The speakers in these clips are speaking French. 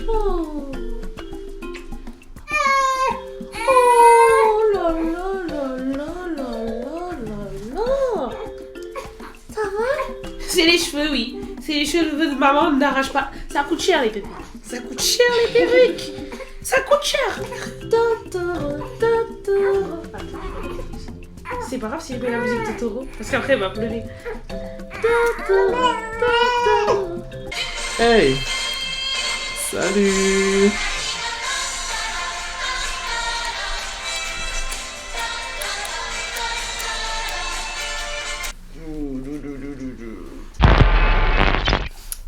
Oh. Oh là là là là là là là. Ça va? C'est les cheveux, oui. C'est les cheveux de maman, ne n'arrache pas. Ça coûte cher les perruques. Ça coûte cher les perruques. Ça coûte cher. C'est pas grave si j'ai mis la musique de Totoro, parce qu'après elle va pleurer. Hey! Salut!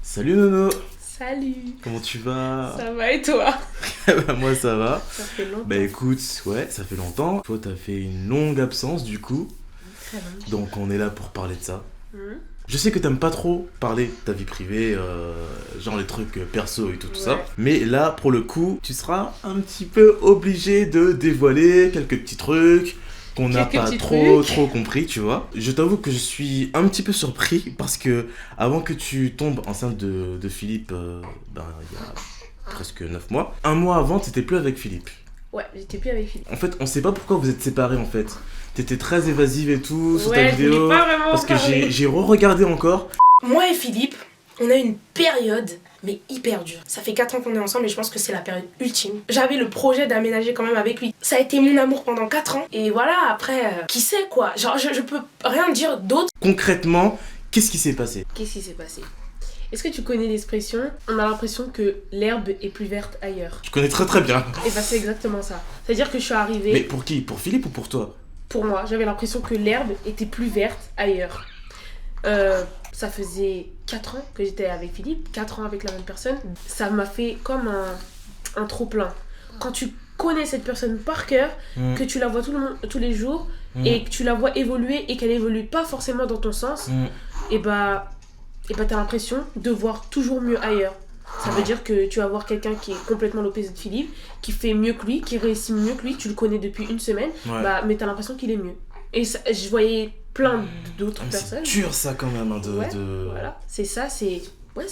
Salut Nono! Salut! Comment tu vas? Ça va et toi? Bah, moi ça va. Ça fait longtemps. Bah écoute, ouais, ça fait longtemps. Toi t'as fait une longue absence du coup. Très long. Donc on est là pour parler de ça. Mmh. Je sais que t'aimes pas trop parler de ta vie privée, genre les trucs perso et tout ça. Ouais. Mais là, pour le coup, tu seras un petit peu obligé de dévoiler quelques petits trucs qu'on n'a Quelques pas petits trop trucs. compris, tu vois. Je t'avoue que je suis un petit peu surpris parce que avant que tu tombes enceinte de Philippe, il y a presque 9 mois. Un mois avant, t'étais plus avec Philippe. Ouais, j'étais plus avec Philippe. En fait, on sait pas pourquoi vous êtes séparés en fait. T'étais très évasive et tout sur ta Ouais, je voulais vidéo. pas vraiment Parce que parler. j'ai re-regardé encore. Moi et Philippe, on a eu une période, mais hyper dure. Ça fait 4 ans qu'on est ensemble et je pense que c'est la période ultime. J'avais le projet d'aménager quand même avec lui. Ça a été mon amour pendant 4 ans. Et voilà, après, qui sait quoi. Genre, je peux rien dire d'autre. Concrètement, qu'est-ce qui s'est passé? Qu'est-ce qui s'est passé? Est-ce que tu connais l'expression « on a l'impression que l'herbe est plus verte ailleurs Je connais très très bien. ?» Et bah c'est exactement ça. C'est-à-dire que je suis arrivée, Mais pour qui? Pour Philippe ou pour toi? pour moi, j'avais l'impression que l'herbe était plus verte ailleurs. Ça faisait 4 ans que j'étais avec Philippe, 4 ans avec la même personne. Ça m'a fait comme un trop-plein. Quand tu connais cette personne par cœur, que tu la vois tous les jours, et que tu la vois évoluer et qu'elle évolue pas forcément dans ton sens, et bah t'as l'impression de voir toujours mieux ailleurs. Ça veut dire que tu vas voir quelqu'un qui est complètement l'opposé de Philippe, qui fait mieux que lui, qui réussit mieux que lui, tu le connais depuis une semaine, Ouais. mais t'as l'impression qu'il est mieux. Et ça, je voyais plein d'autres Mais personnes. c'est dur ça quand même hein, Ouais, de... Voilà, c'est ça, c'est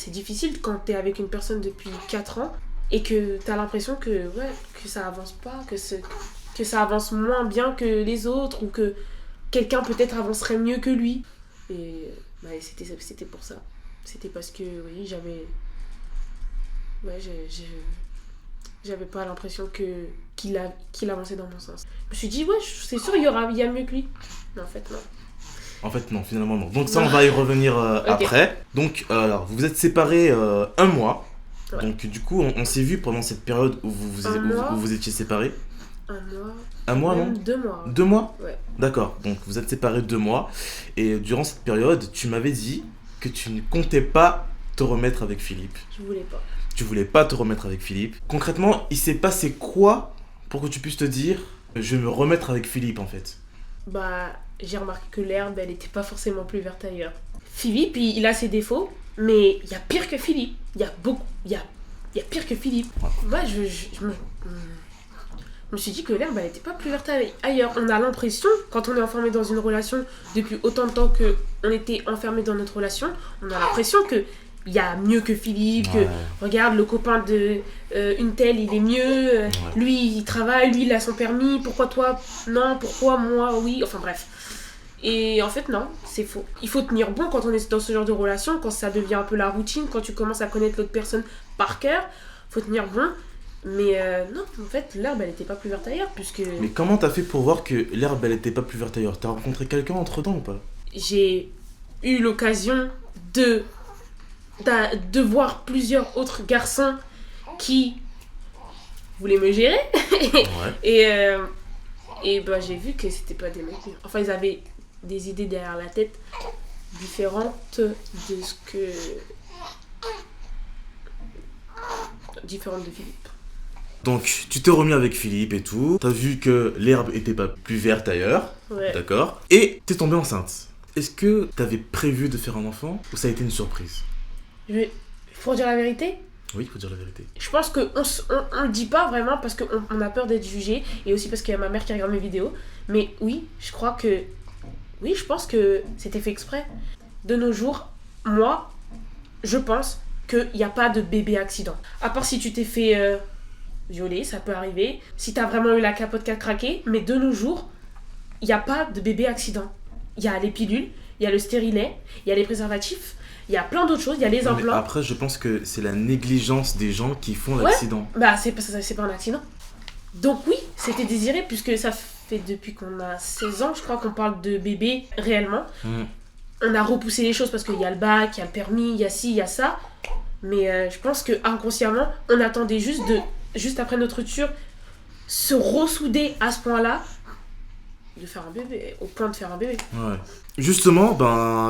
difficile quand t'es avec une personne depuis 4 ans et que t'as l'impression que ça avance pas, que ça avance moins bien que les autres ou que quelqu'un peut-être avancerait mieux que lui. Et c'était pour ça. C'était parce que oui, j'avais pas l'impression qu'il avançait dans mon sens. Je me suis dit, ouais, c'est sûr, il y a mieux que lui. Mais en fait, non. En fait non, finalement non. Donc ça on va y revenir après. Donc alors, vous vous êtes séparés un mois. Ouais. Donc du coup on s'est vu pendant cette période où où vous étiez séparés. Un mois. Un mois non? Même 2 mois. 2 mois? Ouais. D'accord, donc vous êtes séparés 2 mois. Et durant cette période, tu m'avais dit que tu ne comptais pas te remettre avec Philippe. Je voulais pas. Tu voulais pas te remettre avec Philippe. Concrètement, il s'est passé quoi pour que tu puisses te dire je vais me remettre avec Philippe en fait? Bah, j'ai remarqué que l'herbe, elle était pas forcément plus verte ailleurs. Philippe, il a ses défauts, mais il y a pire que Philippe. Il y a pire que Philippe. Moi, je me suis dit que l'herbe, elle était pas plus verte ailleurs. On a l'impression, quand on est enfermé dans une relation depuis autant de temps qu'on était enfermé dans notre relation, on a l'impression que il y a mieux que Philippe, Ouais. que regarde le copain de une telle, il est mieux, lui il travaille, lui il a son permis, pourquoi toi non, pourquoi moi oui, enfin bref. Et en fait non, c'est faux. Il faut tenir bon quand on est dans ce genre de relation, quand ça devient un peu la routine, quand tu commences à connaître l'autre personne par cœur, faut tenir bon. Mais non, en fait l'herbe elle était pas plus verte ailleurs puisque Mais comment t'as fait pour voir que l'herbe elle était pas plus verte ailleurs? T'as rencontré quelqu'un entre temps ou pas? j'ai eu l'occasion de voir plusieurs autres garçons qui voulaient me gérer. Ouais. Et bah, j'ai vu que c'était pas des mecs. Enfin, ils avaient des idées derrière la tête différentes de ce que. Différentes de Philippe. Donc tu t'es remis avec Philippe et tout. T'as vu que l'herbe était pas plus verte ailleurs. Ouais. D'accord. Et t'es tombée enceinte. Est-ce que t'avais prévu de faire un enfant ou ça a été une surprise? Pour dire la vérité, Oui, il faut dire la vérité. je pense qu'on le dit pas vraiment parce qu'on a peur d'être jugé et aussi parce qu'il y a ma mère qui regarde mes vidéos. Mais oui, je pense que c'était fait exprès. De nos jours, moi, je pense qu'il n'y a pas de bébé accident. À part si tu t'es fait violer, ça peut arriver. Si tu as vraiment eu la capote qui a craqué, mais de nos jours, il n'y a pas de bébé accident. Il y a les pilules, il y a le stérilet, il y a les préservatifs, il y a plein d'autres choses, il y a les implants. Mais après, je pense que c'est la négligence des gens qui font l'accident. Bah, c'est pas un accident. Donc oui, c'était désiré, puisque ça fait depuis qu'on a 16 ans, je crois qu'on parle de bébé réellement. On a repoussé les choses parce qu'il y a le bac, il y a le permis, il y a ci, il y a ça. Mais je pense que inconsciemment, on attendait juste après notre rupture, se ressouder à ce point-là, de faire un bébé, au point de faire un bébé. Ouais. Justement,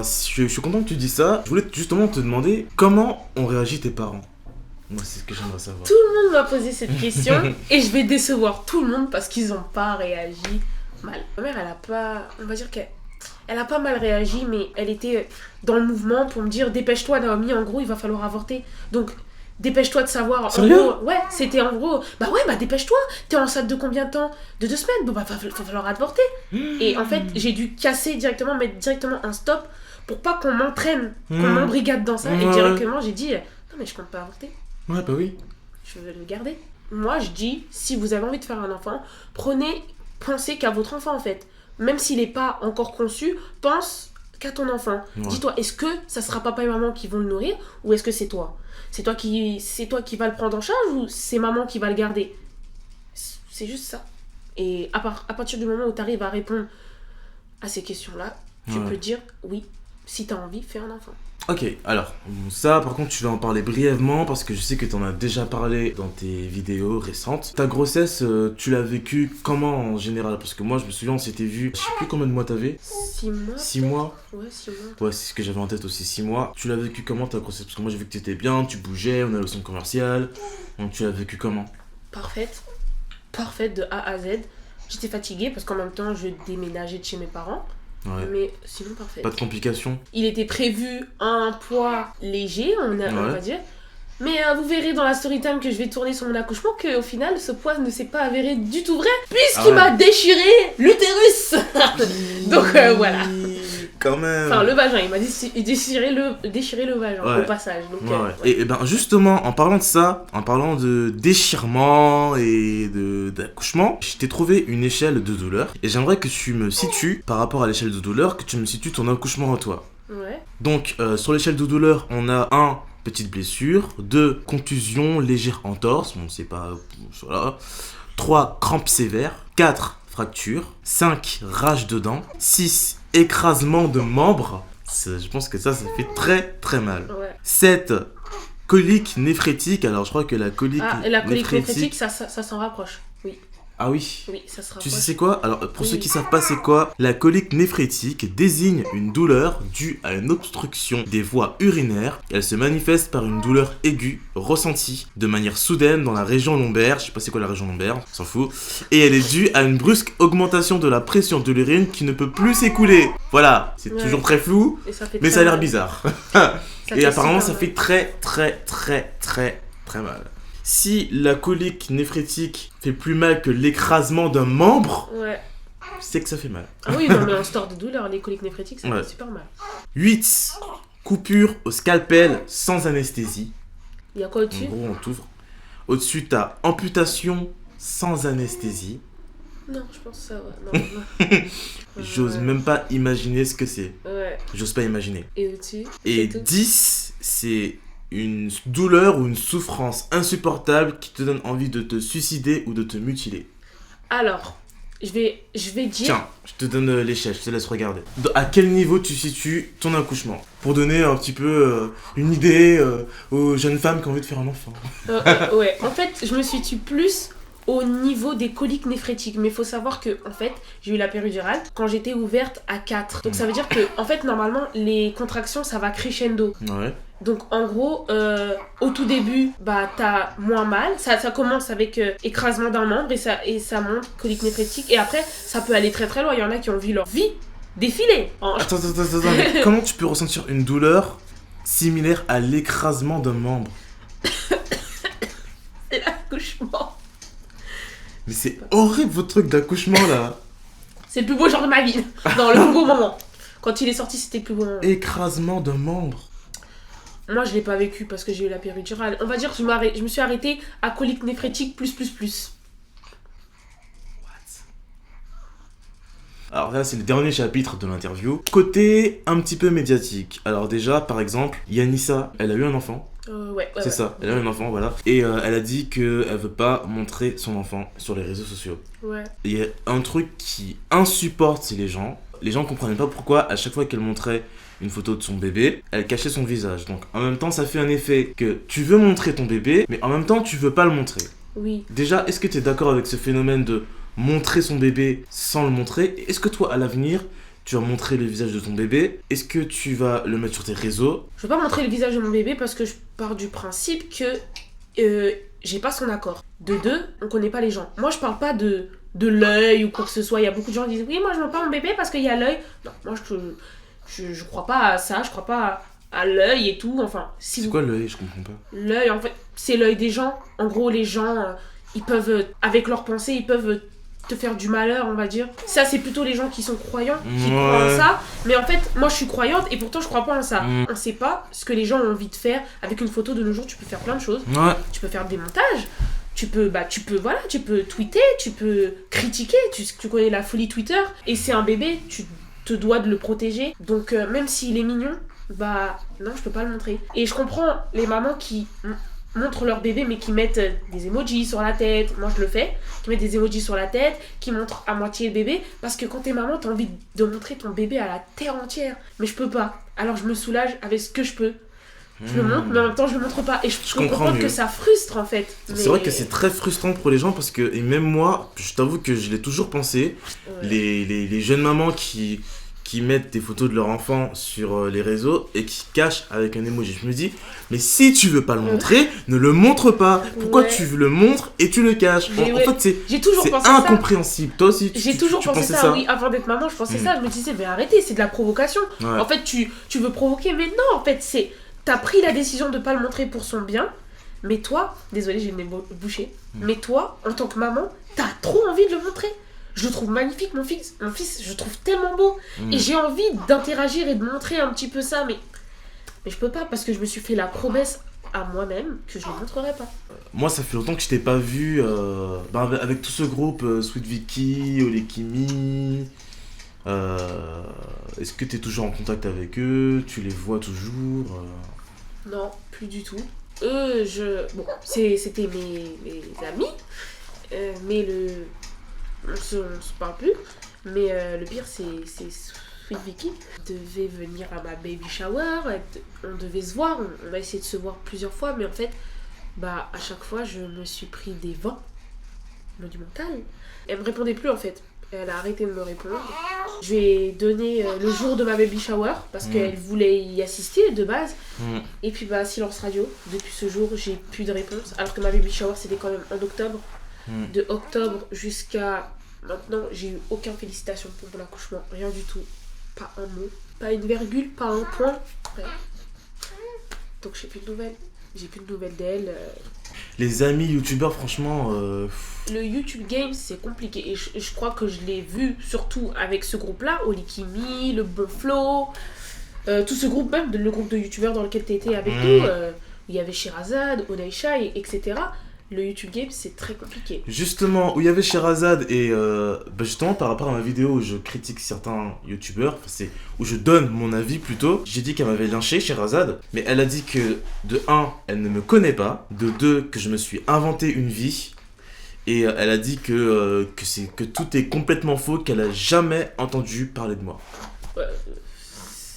je suis content que tu dis ça. Je voulais justement te demander comment ont réagi tes parents. Moi, c'est ce que j'aimerais savoir. Tout le monde m'a posé cette question et je vais décevoir tout le monde parce qu'ils n'ont pas réagi mal. Ma mère, on va dire qu'elle a pas mal réagi, mais elle était dans le mouvement pour me dire dépêche-toi, Naomi, en gros, il va falloir avorter. Donc, dépêche-toi de savoir. Sérieux ? En gros, ouais, c'était en gros, dépêche-toi, t'es enceinte de combien de temps ? De 2 semaines ? Bon, va falloir avorter. Et en fait, j'ai dû mettre directement un stop pour pas qu'on m'entraîne, qu'on m'embrigade dans ça. Et directement, j'ai dit non, mais je compte pas avorter. Ouais, bah oui. Je veux le garder. Moi, je dis, si vous avez envie de faire un enfant, pensez qu'à votre enfant en fait. Même s'il n'est pas encore conçu, pense qu'à ton enfant. Ouais. Dis-toi, est-ce que ça sera papa et maman qui vont le nourrir ou est-ce que c'est toi ? C'est toi qui va le prendre en charge ou c'est maman qui va le garder ? C'est juste ça. Et à partir du moment où tu arrives à répondre à ces questions-là, tu peux dire oui, si tu as envie, fais un enfant. Ok, alors, ça par contre tu vas en parler brièvement parce que je sais que tu en as déjà parlé dans tes vidéos récentes. Ta grossesse, tu l'as vécue comment en général ? Parce que moi je me souviens, on s'était vu, je sais plus combien de mois t'avais ? 6 mois. 6 mois ? Ouais, 6 mois. Ouais, c'est ce que j'avais en tête aussi, 6 mois. Tu l'as vécu comment ta grossesse ? Parce que moi j'ai vu que t'étais bien, tu bougeais, on allait au centre commercial. Donc tu l'as vécu comment ? Parfaite de A à Z. J'étais fatiguée parce qu'en même temps je déménageais de chez mes parents. Ouais. Mais sinon parfait. Pas de complications. Il était prévu un poids léger, on va dire. Mais vous verrez dans la story time que je vais tourner sur mon accouchement qu'au final, ce poids ne s'est pas avéré du tout vrai puisqu'il m'a déchiré l'utérus. Donc voilà. Quand même. Enfin, le vagin, il m'a déchiré le vagin au passage. Donc, Et ben justement, en parlant de ça, en parlant de déchirement et d'accouchement, je t'ai trouvé une échelle de douleur et j'aimerais que tu me situes, par rapport à l'échelle de douleur, que tu me situes ton accouchement à toi. Ouais. Donc, sur l'échelle de douleur, on a 1, petite blessure, 2, contusion, légère entorse, bon c'est pas... Voilà. 3, crampes sévères, 4, fracture, 5, rage de dents, 6, écrasement de membres, je pense que ça fait très très mal. Ouais. 7, colique néphrétique, alors je crois que la colique néphrétique, ça s'en rapproche, oui. Ah oui. Oui, ça se rapproche. Tu sais c'est quoi ? Alors pour ceux qui savent pas c'est quoi, la colique néphrétique désigne une douleur due à une obstruction des voies urinaires. Elle se manifeste par une douleur aiguë ressentie de manière soudaine dans la région lombaire. Je sais pas c'est quoi la région lombaire, on s'en fout. Et elle est due à une brusque augmentation de la pression de l'urine qui ne peut plus s'écouler. Voilà, c'est toujours très flou, mais ça a l'air bizarre. Et apparemment ça fait très très très très très mal. Si la colique néphrétique fait plus mal que l'écrasement d'un membre, c'est que ça fait mal. Ah oui, non, mais en store de douleur, les coliques néphrétiques, ça fait super mal. 8. Coupure au scalpel sans anesthésie. Il y a quoi au-dessus ? En gros, on t'ouvre. Au-dessus, t'as amputation sans anesthésie. Non, je pense ça, non. J'ose même pas imaginer ce que c'est. Ouais. J'ose pas imaginer. Et au-dessus ? Et 10, c'est une douleur ou une souffrance insupportable qui te donne envie de te suicider ou de te mutiler. Alors, je vais dire... Tiens, je te donne l'échelle, je te laisse regarder. À quel niveau tu situes ton accouchement ? Pour donner un petit peu une idée aux jeunes femmes qui ont envie de faire un enfant. Ouais, en fait, je me situe plus au niveau des coliques néphrétiques. Mais il faut savoir que, en fait, j'ai eu la péridurale quand j'étais ouverte à 4. Donc ça veut dire que, en fait, normalement, les contractions, ça va crescendo. Ouais. Donc en gros, au tout début, t'as moins mal. Ça commence avec écrasement d'un membre et ça monte, colique néphrétique. Et après, ça peut aller très très loin. Il y en a qui ont vu leur vie défiler. Attends, mais comment tu peux ressentir une douleur similaire à l'écrasement d'un membre ? C'est l'accouchement. Mais c'est horrible votre truc d'accouchement là. C'est le plus beau genre de ma vie. Non, le plus beau moment. Quand il est sorti, c'était le plus beau moment. Écrasement d'un membre. moi je l'ai pas vécu parce que j'ai eu la péridurale. On va dire que je me suis arrêtée à colique néphrétique plus. Alors là, c'est le dernier chapitre de l'interview. Côté un petit peu médiatique. Alors déjà, par exemple, Yanissa, elle a eu un enfant. Ouais. C'est ça, elle a eu un enfant, voilà. Et elle a dit qu'elle veut pas montrer son enfant sur les réseaux sociaux. Ouais. Il y a un truc qui insupporte, c'est les gens. Les gens comprenaient pas pourquoi, à chaque fois qu'elle montrait une photo de son bébé, elle cachait son visage. Donc en même temps, ça fait un effet que tu veux montrer ton bébé, mais en même temps, tu veux pas le montrer. Oui. Déjà, est-ce que tu es d'accord avec ce phénomène de montrer son bébé sans le montrer? Est-ce que toi, à l'avenir, tu vas montrer le visage de ton bébé? Est-ce que tu vas le mettre sur tes réseaux? Je veux pas montrer le visage de mon bébé parce que je pars du principe que j'ai pas son accord. De deux, on connaît pas les gens. Moi, je parle pas de l'œil ou quoi que ce soit. Il y a beaucoup de gens qui disent oui, moi je montre pas mon bébé parce qu'il y a l'œil. Non, moi je crois pas à ça, je crois pas à l'œil et tout. Enfin, si C'est quoi l'œil? Je comprends pas. L'œil, en fait, c'est l'œil des gens. En gros, les gens, ils peuvent, avec leurs pensées, ils peuvent te faire du malheur, on va dire. Ça, c'est plutôt les gens qui sont croyants, qui croient en ça. Mais en fait, moi, je suis croyante et pourtant, je crois pas en ça. On sait pas ce que les gens ont envie de faire. Avec une photo de nos jours, tu peux faire plein de choses. Ouais. Tu peux faire des montages. Tu peux tweeter, tu peux critiquer. Tu connais la folie Twitter. Et c'est un bébé, tu te dois de le protéger. Donc, même s'il est mignon, non, je peux pas le montrer. Et je comprends les mamans qui montrent leur bébé mais qui mettent des emojis sur la tête, moi je le fais, qui mettent des emojis sur la tête, qui montrent à moitié le bébé, parce que quand t'es maman t'as envie de montrer ton bébé à la terre entière, mais je peux pas, alors je me soulage avec ce que je peux. Je le montre mais en même temps je le montre pas, et je peux comprendre que ça frustre en fait. C'est vrai que c'est très frustrant pour les gens parce que, et même moi, je t'avoue que je l'ai toujours pensé, ouais. les jeunes mamans qui mettent des photos de leur enfant sur les réseaux et qui cachent avec un emoji. Je me dis, mais si tu veux pas le montrer, ne le montre pas. Pourquoi tu le montres et tu le caches? En fait, c'est incompréhensible. Toi aussi, j'ai toujours pensé ça, oui. Avant d'être maman, je pensais ça. Je me disais, mais arrêtez, c'est de la provocation. Ouais. En fait, tu veux provoquer, mais non, en fait, t'as pris la décision de pas le montrer pour son bien. Mais toi, désolée, j'ai le nez bouché, mais toi, en tant que maman, t'as trop envie de le montrer. Je le trouve magnifique, mon fils, je le trouve tellement beau. Et j'ai envie d'interagir et de montrer un petit peu ça, mais je peux pas parce que je me suis fait la promesse à moi-même que je ne le montrerai pas. Moi, ça fait longtemps que je t'ai pas vu avec tout ce groupe, Sweet Vicky, Olekimi. Est-ce que tu es toujours en contact avec eux? Tu les vois toujours? Non, plus du tout. Eux, c'était mes amis, mais on se parle plus, mais le pire c'est Sweet Vicky devait venir à ma baby shower, on devait se voir, on a essayé de se voir plusieurs fois, mais en fait à chaque fois je me suis pris des vents monumentales. Elle me répondait plus en fait, elle a arrêté de me répondre. Je lui ai donné le jour de ma baby shower parce qu'elle voulait y assister de base, et puis silence radio. Depuis ce jour j'ai plus de réponse alors que ma baby shower c'était quand même en octobre. De octobre jusqu'à maintenant, j'ai eu aucune félicitation pour mon accouchement, rien du tout. Pas un mot, pas une virgule, pas un point. Ouais. Donc j'ai plus de nouvelles d'elle. Les amis youtubeurs, franchement... Le YouTube Game, c'est compliqué. Et je crois que je l'ai vu surtout avec ce groupe-là, Olikimi, le Bon Flow, tout ce groupe, même le groupe de youtubeurs dans lequel tu étais avec nous. Il y avait Sherazade, Onaisha, etc. Le YouTube Game, c'est très compliqué. Justement, où il y avait Sherazade et justement par rapport à ma vidéo où je critique certains youtubeurs, où je donne mon avis plutôt, j'ai dit qu'elle m'avait lynché, Sherazade, mais elle a dit que de 1, elle ne me connaît pas, de 2, que je me suis inventé une vie, et elle a dit que tout est complètement faux, qu'elle a jamais entendu parler de moi.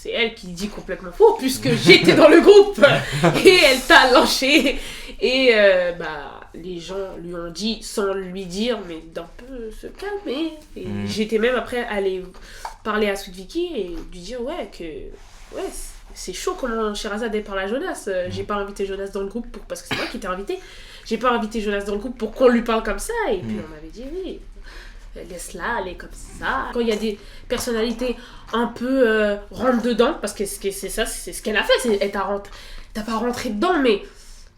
C'est elle qui dit complètement faux, puisque j'étais dans le groupe et elle t'a lynché. Et les gens lui ont dit, sans lui dire, mais d'un peu se calmer. Et j'étais même après allée parler à Sweet Vicky et lui dire c'est chaud comment Sherazade elle parle à Jonas. J'ai pas invité Jonas dans le groupe parce que c'est moi qui t'ai invité. J'ai pas invité Jonas dans le groupe pour qu'on lui parle comme ça. Et puis on m'avait dit oui. Laisse-la aller comme ça. Quand il y a des personnalités un peu rentre dedans, parce que c'est ça, c'est ce qu'elle a fait. T'as pas rentré dedans, mais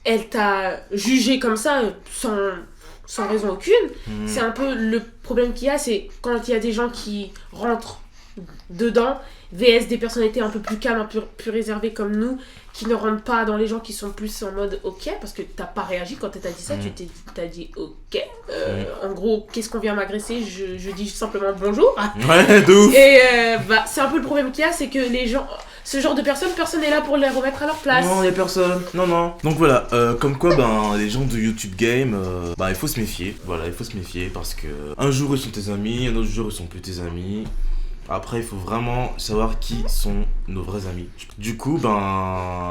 elle t'a jugé comme ça sans raison aucune. C'est un peu le problème qu'il y a, c'est quand il y a des gens qui rentrent dedans, vs des personnalités un peu plus calmes, un peu plus réservées comme nous, qui ne rentrent pas dans les gens qui sont plus en mode ok, parce que t'as pas réagi quand elle t'a dit ça, t'as dit ok. En gros, qu'est-ce qu'on vient m'agresser, je dis simplement bonjour. Ouais, de ouf. Et c'est un peu le problème qu'il y a, c'est que les gens, ce genre de personnes, personne n'est là pour les remettre à leur place. Non, y'a personne. Non. Donc voilà, comme quoi, les gens de YouTube Game, il faut se méfier. Voilà, il faut se méfier parce que un jour ils sont tes amis, un autre jour ils sont plus tes amis. Après, il faut vraiment savoir qui sont nos vrais amis. Du coup,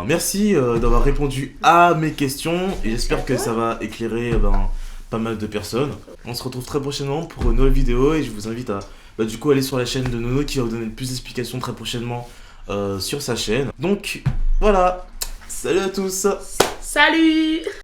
merci d'avoir répondu à mes questions et j'espère que ça va éclairer pas mal de personnes. On se retrouve très prochainement pour une nouvelle vidéo et je vous invite à du coup aller sur la chaîne de Nono qui va vous donner plus d'explications très prochainement sur sa chaîne. Donc voilà, salut à tous. Salut.